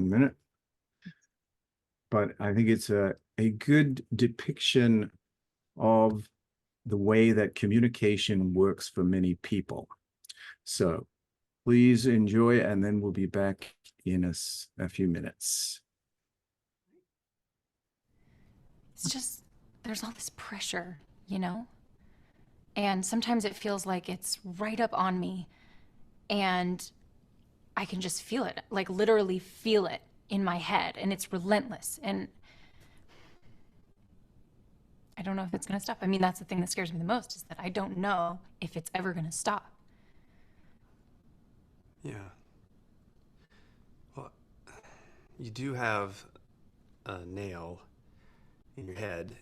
1 minute. But I think it's a good depiction of the way that communication works for many people. So please enjoy, and then we'll be back in a few minutes. It's just, there's all this pressure, you know? And sometimes it feels like it's right up on me, and I can just feel it, like literally feel it in my head, and it's relentless. And I don't know if it's going to stop. I mean, that's the thing that scares me the most, is that I don't know if it's ever going to stop. Yeah. Well, you do have a nail in your head.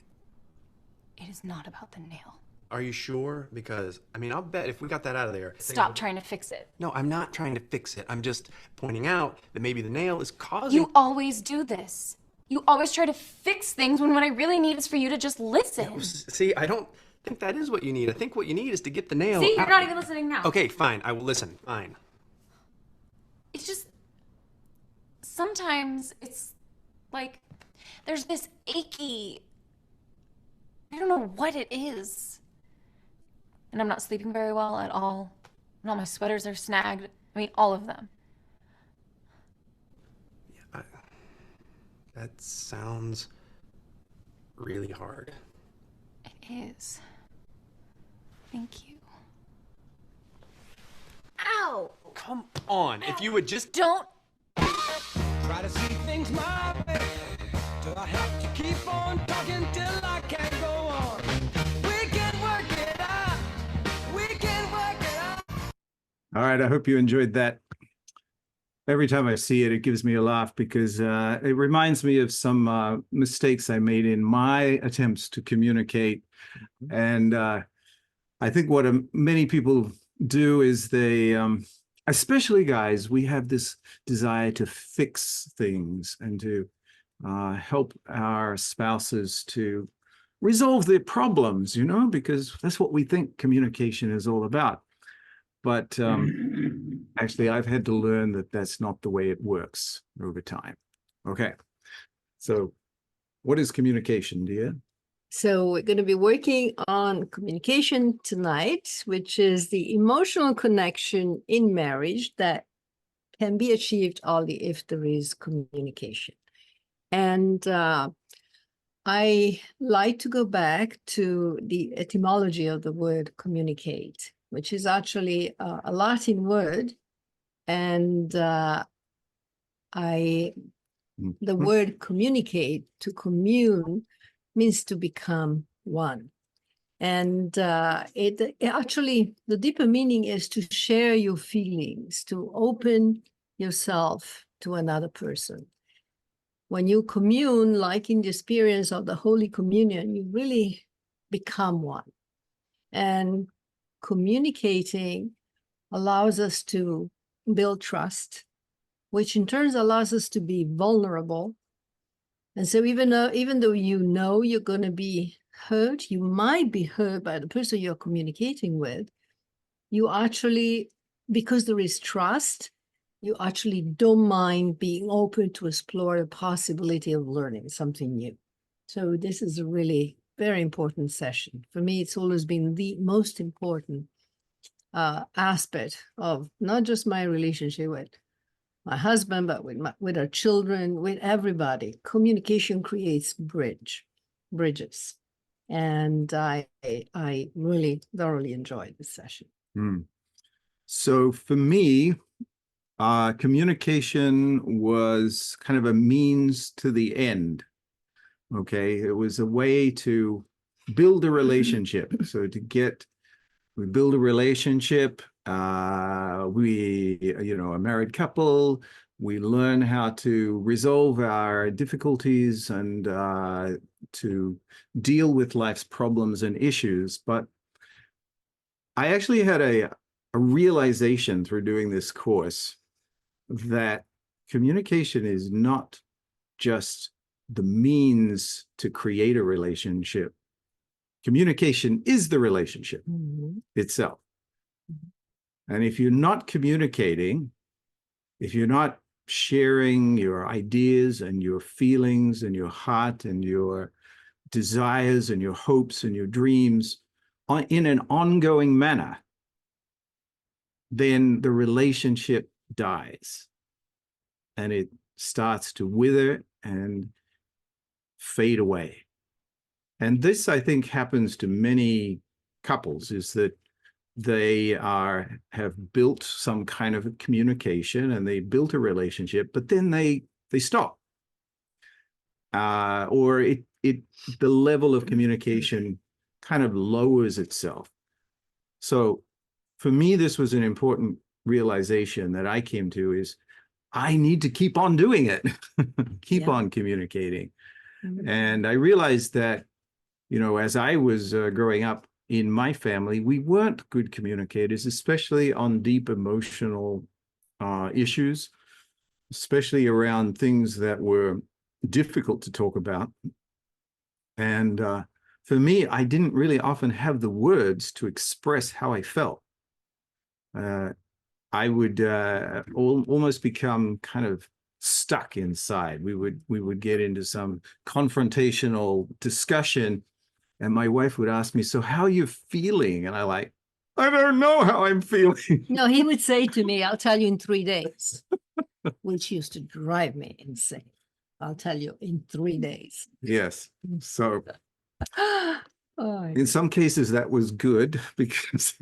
It is not about the nail. Are you sure? Because, I mean, I'll bet if we got that out of there... Stop trying to fix it. No, I'm not trying to fix it. I'm just pointing out that maybe the nail is causing... You always do this. You always try to fix things when what I really need is for you to just listen. Yeah, see, I don't think that is what you need. I think what you need is to get the nail See, you're out. not even listening now. Okay, fine. I will listen. Fine. It's just... Sometimes it's like there's this achy... I don't know what it is. And I'm not sleeping very well at all. And all my sweaters are snagged. I mean, all of them. Yeah, that sounds really hard. It is. Thank you. Ow! Come on, if you would just... Don't... Try to see things my way. Do I have to keep on talking till I can't go on? We can work it out. We can work it out. All right, I hope you enjoyed that. Every time I see it, it gives me a laugh because it reminds me of some mistakes I made in my attempts to communicate. And I think what many people do is they, especially guys, we have this desire to fix things and to help our spouses to resolve their problems, you know, because that's what we think communication is all about. But actually, I've had to learn that that's not the way it works over time. Okay, so what is communication, dear? So we're going to be working on communication tonight, which is the emotional connection in marriage that can be achieved only if there is communication. And I like to go back to the etymology of the word communicate, which is actually a Latin word. And the word communicate, to commune, means to become one. And it actually, the deeper meaning is to share your feelings, to open yourself to another person. When you commune, like in the experience of the Holy Communion, you really become one. And communicating allows us to build trust, which in turn allows us to be vulnerable. And so even though you know you're going to be hurt, you might be hurt by the person you're communicating with, you actually, because there is trust, you actually don't mind being open to explore the possibility of learning something new. So this is a really very important session. For me, it's always been the most important aspect of not just my relationship with my husband, but with our children, with everybody. Communication creates bridges. And I really thoroughly enjoyed this session. So for me, communication was kind of a means to the end. Okay, it was a way to build a relationship. So we build a relationship. We, a married couple, we learn how to resolve our difficulties and to deal with life's problems and issues. But I actually had a realization through doing this course that communication is not just the means to create a relationship. Communication is the relationship itself. And if you're not communicating, if you're not sharing your ideas and your feelings and your heart and your desires and your hopes and your dreams in an ongoing manner, then the relationship dies and it starts to wither and fade away. And this, I think, happens to many couples, is that they have built some kind of a communication and they built a relationship, but then they stop. Or the level of communication kind of lowers itself. So for me, this was an important realization that I came to, is I need to keep on doing it, keep on communicating. And I realized that, as I was growing up in my family, we weren't good communicators, especially on deep emotional issues, especially around things that were difficult to talk about. And for me, I didn't really often have the words to express how I felt. I would almost become kind of stuck inside. We would get into some confrontational discussion, and my wife would ask me, "So how are you feeling?" And I don't know how I'm feeling. No, he would say to me, "I'll tell you in 3 days," which used to drive me insane. I'll tell you in 3 days. Yes. So Oh, in some cases that was good, because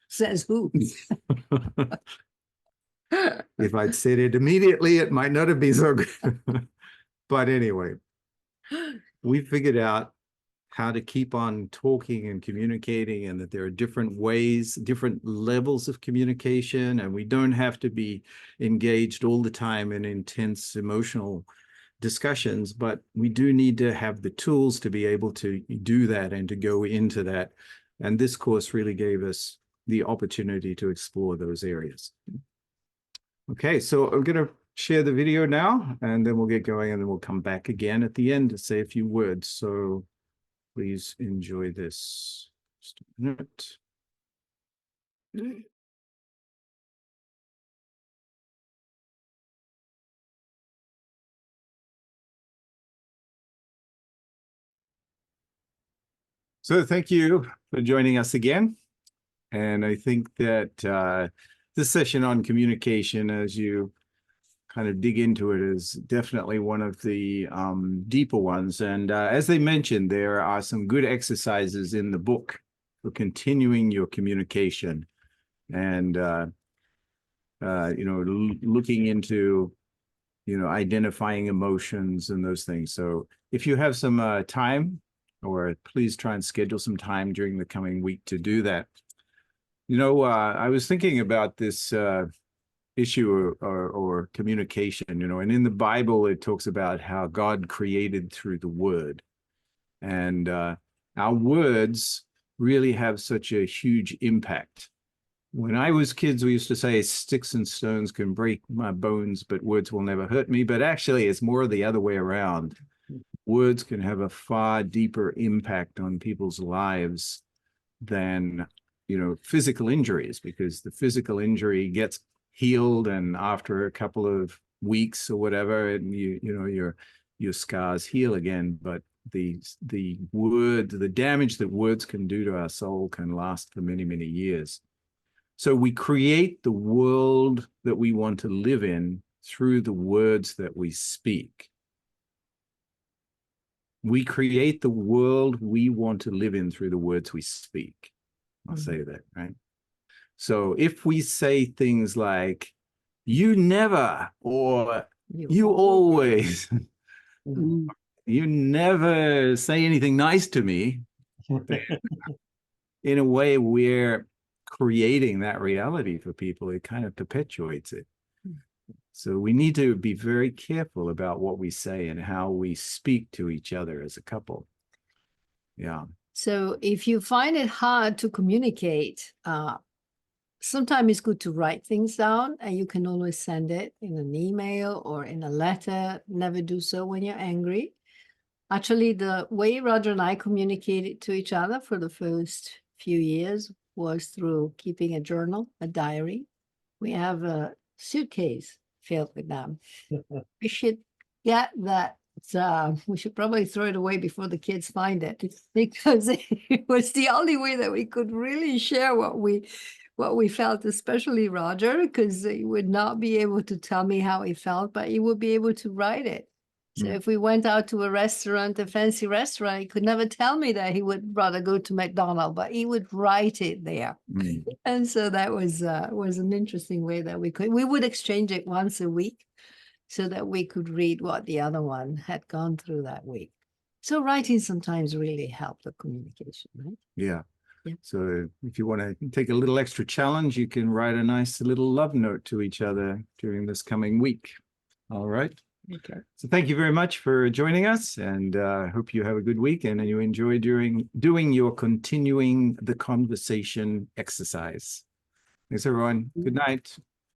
says who? if I'd said it immediately, it might not have been so good. But anyway, we figured out how to keep on talking and communicating, and that there are different ways, different levels of communication, and we don't have to be engaged all the time in intense emotional discussions, but we do need to have the tools to be able to do that and to go into that. And this course really gave us the opportunity to explore those areas. Okay, so I'm going to share the video now, and then we'll get going, and then we'll come back again at the end to say a few words. So please enjoy this. Just a minute. So thank you for joining us again. And I think that this session on communication, as you kind of dig into it, is definitely one of the deeper ones. And as they mentioned, there are some good exercises in the book for continuing your communication and, looking into, identifying emotions and those things. So if you have some time, or please try and schedule some time during the coming week to do that. I was thinking about this issue or communication, and in the Bible, it talks about how God created through the word. And our words really have such a huge impact. When I was kids, we used to say sticks and stones can break my bones, but words will never hurt me. But actually, it's more the other way around. Words can have a far deeper impact on people's lives than, physical injuries, because the physical injury gets healed, and after a couple of weeks or whatever, and your scars heal again. But the damage that words can do to our soul can last for many, many years. So we create the world that we want to live in through the words that we speak. We create the world we want to live in through the words we speak. I'll say that, right? So if we say things like, "You never," or "You always," "You never say anything nice to me," in a way, we're creating that reality for people. It kind of perpetuates it. So we need to be very careful about what we say and how we speak to each other as a couple. Yeah. So if you find it hard to communicate, sometimes it's good to write things down, and you can always send it in an email or in a letter. Never do so when you're angry. Actually, the way Roger and I communicated to each other for the first few years was through keeping a journal, a diary. We have suitcase filled with them. We should get that. We should probably throw it away before the kids find it, because it was the only way that we could really share what we felt, especially Roger, because he would not be able to tell me how he felt, but he would be able to write it. So Mm. if we went out to a restaurant, a fancy restaurant, he could never tell me that he would rather go to McDonald's, but he would write it there. Mm. And so that was an interesting way that we would exchange it once a week, so that we could read what the other one had gone through that week. So writing sometimes really helped the communication, right? Yeah. Yeah. So if you want to take a little extra challenge, you can write a nice little love note to each other during this coming week. All right. Okay. So thank you very much for joining us, and I hope you have a good week and you enjoy doing your continuing the conversation exercise. Thanks, everyone. Good night.